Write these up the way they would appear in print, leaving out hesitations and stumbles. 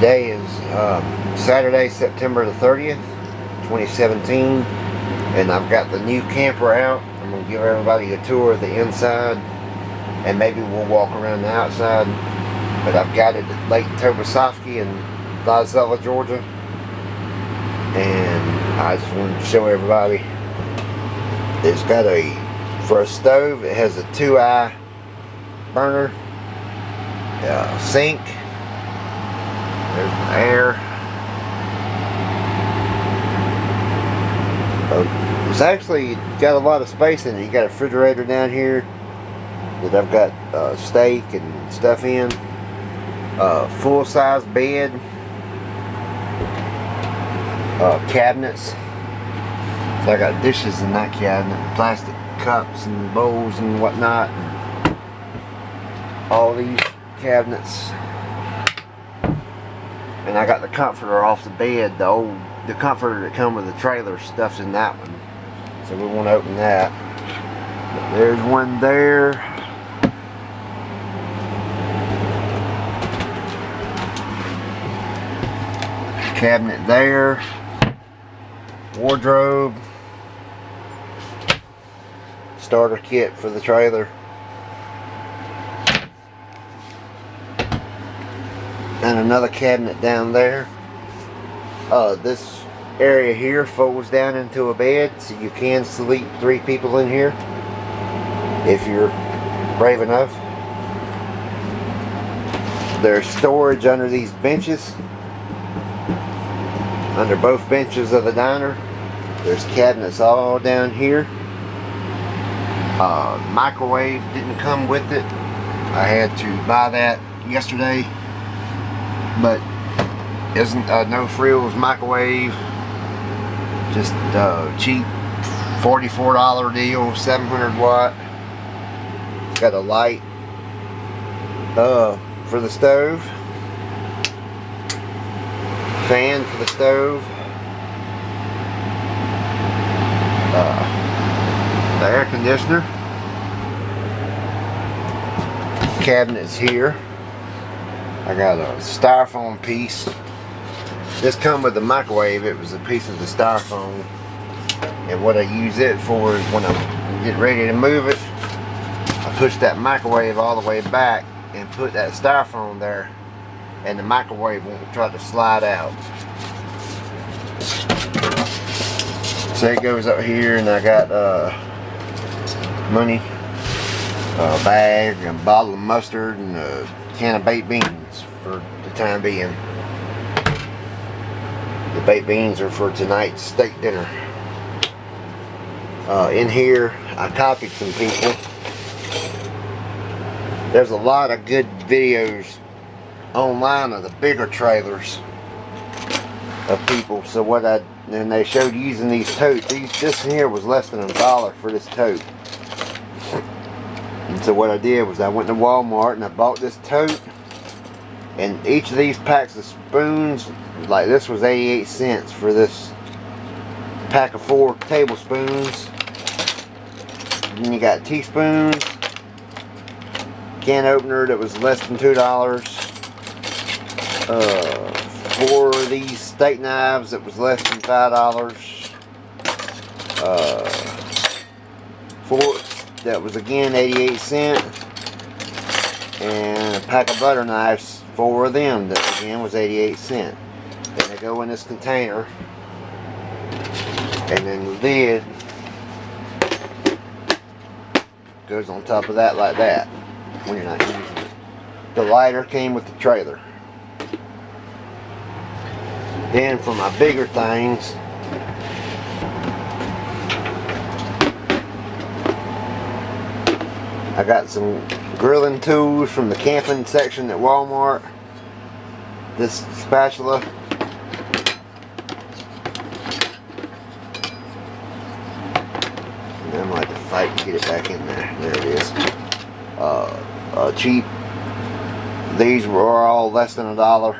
Today is Saturday, September the 30th, 2017, and I've got the new camper out. I'm going to give everybody a tour of the inside, and maybe we'll walk around the outside. But I've got it at Lake Tobosofkee in Lizella, Georgia, and I just wanted to show everybody. It's got for a stove, it has a 2-eye burner, sink. There's my air. It's actually got a lot of space in it. You got a refrigerator down here that I've got steak and stuff in. Full-size bed. Cabinets. So I got dishes in that cabinet, plastic cups and bowls and whatnot. All these cabinets. And I got the comforter off the bed, the comforter that come with the trailer, stuff's in that one. So we want to open that. But there's one there. Cabinet there. Wardrobe. Starter kit for the trailer. And another cabinet down there. This area here folds down into a bed, so you can sleep 3 people in here if you're brave enough. There's storage under these benches, under both benches of the diner. There's cabinets all down here. Microwave didn't come with it. I had to buy that yesterday. But isn't no frills microwave, just cheap $44 deal, 700 watt. It's got a light for the stove, fan for the stove, the air conditioner, cabinets here. I got a styrofoam piece. This come with the microwave. It was a piece of the styrofoam, and what I use it for is when I get ready to move it, I push that microwave all the way back and put that styrofoam there, and the microwave won't try to slide out. So it goes up here, and I got money, a bag, a bottle of mustard, and a can of baked beans for the time being. The baked beans are for tonight's steak dinner. In here, I copied some people. There's a lot of good videos online of the bigger trailers of people. So and they showed using these totes. This here was less than $1 for this tote. And so what I did was I went to Walmart and I bought this tote, and each of these packs of spoons, like this was 88 cents for this pack of 4 tablespoons. And then you got teaspoons, can opener that was less than $2, 4 of these steak knives that was less than $5, forks that was again 88 cents, and a pack of butter knives, 4 of them, that again was 88 cents. Then they go in this container, and then the lid goes on top of that like that when you're not using it. The lighter came with the trailer. Then for my bigger things, I got some grilling tools from the camping section at Walmart. This spatula. And I'm going to have to fight to get it back in there. There it is. Cheap. These were all less than $1.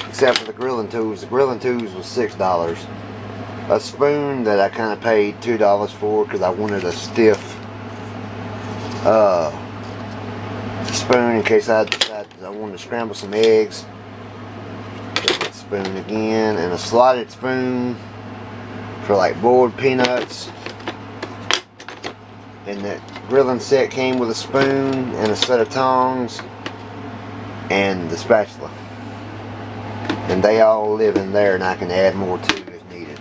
Except for the grilling tools. The grilling tools was $6. A spoon that I kind of paid $2 for because I wanted a stiff spoon in case I decide to I wanted to scramble some eggs. Get that spoon again, and a slotted spoon for like boiled peanuts. And that grilling set came with a spoon and a set of tongs and the spatula. And they all live in there, and I can add more too if needed.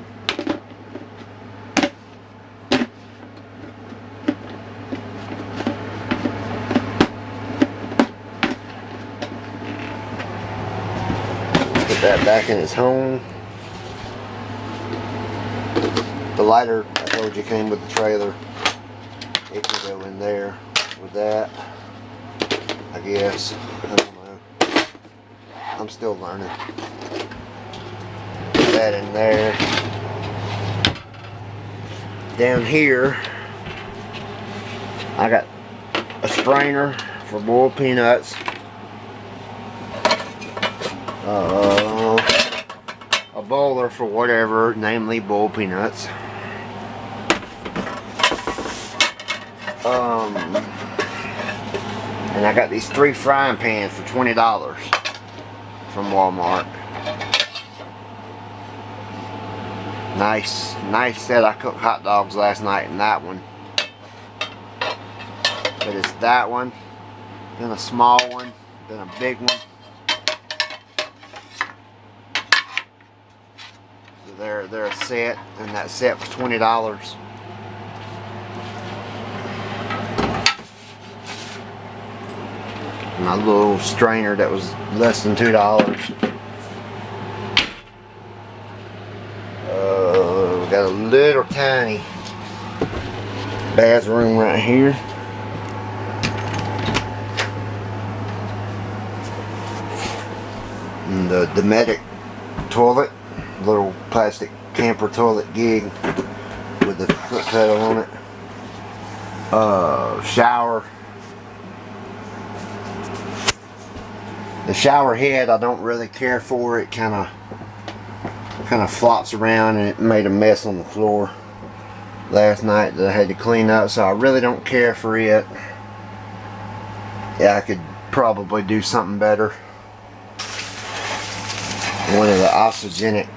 Put that back in its home. The lighter, I told you, came with the trailer. It can go in there with that, I guess. I don't know. I'm still learning. Put that in there. Down here, I got a strainer for boiled peanuts. A bowler for whatever, namely boiled peanuts. And I got these 3 frying pans for $20 from Walmart. Nice set. I cooked hot dogs last night in that one. But it's that one, then a small one, then a big one. So they're a set, and that set was $20. My little strainer that was less than $2. We got a little tiny bathroom right here. And the Dometic toilet, little plastic camper toilet gig with the foot pedal on it. Shower. The shower head, I don't really care for. It kind of flops around, and it made a mess on the floor last night that I had to clean up, so I really don't care for it. Yeah, I could probably do something better. One of the oxygenic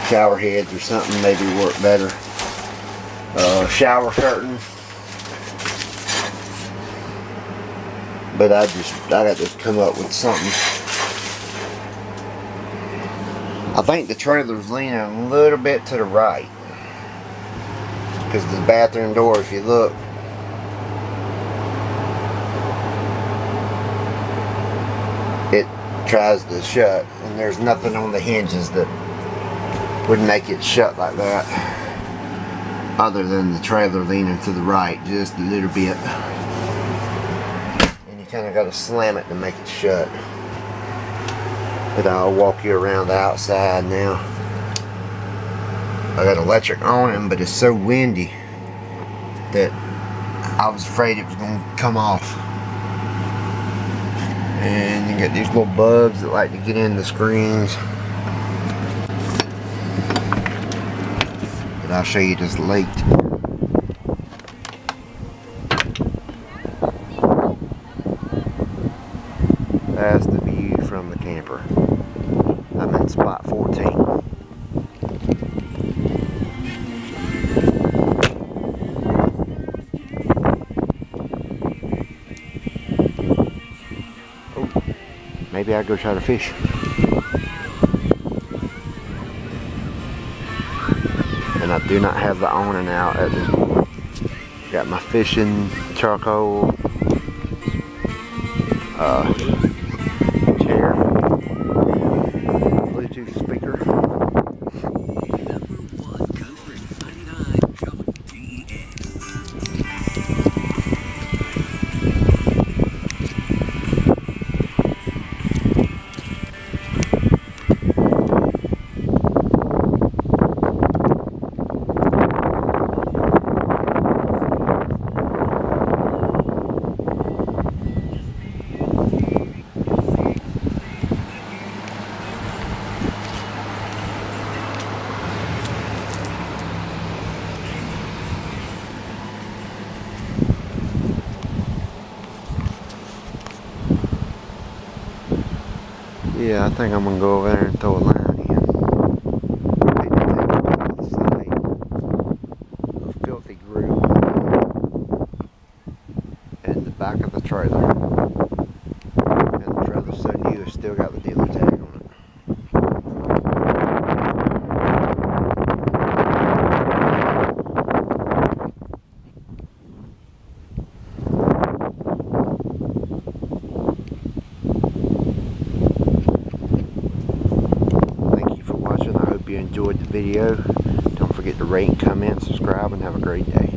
shower heads or something maybe work better. Shower curtain. But I got to come up with something. I think the trailer's leaning a little bit to the right, because the bathroom door, if you look, it tries to shut, and there's nothing on the hinges that would make it shut like that, other than the trailer leaning to the right just a little bit. Kind of got to slam it to make it shut. But I'll walk you around the outside now. I got electric on him, but it's so windy that I was afraid it was going to come off. And you get these little bugs that like to get in the screens. But I'll show you this lake. That's the view from the camper. I'm in spot 14. Oh, maybe I'll go try to fish. And I do not have the awning out at this point. Got my fishing charcoal chair, Bluetooth speaker. Yeah, I think I'm gonna go over there and throw a line in. Take the table off the side. A filthy grill. And the back of the trailer. And the trailer's so new, it's still got the dealer tag on it. You enjoyed the video. Don't forget to rate, comment, subscribe, and have a great day.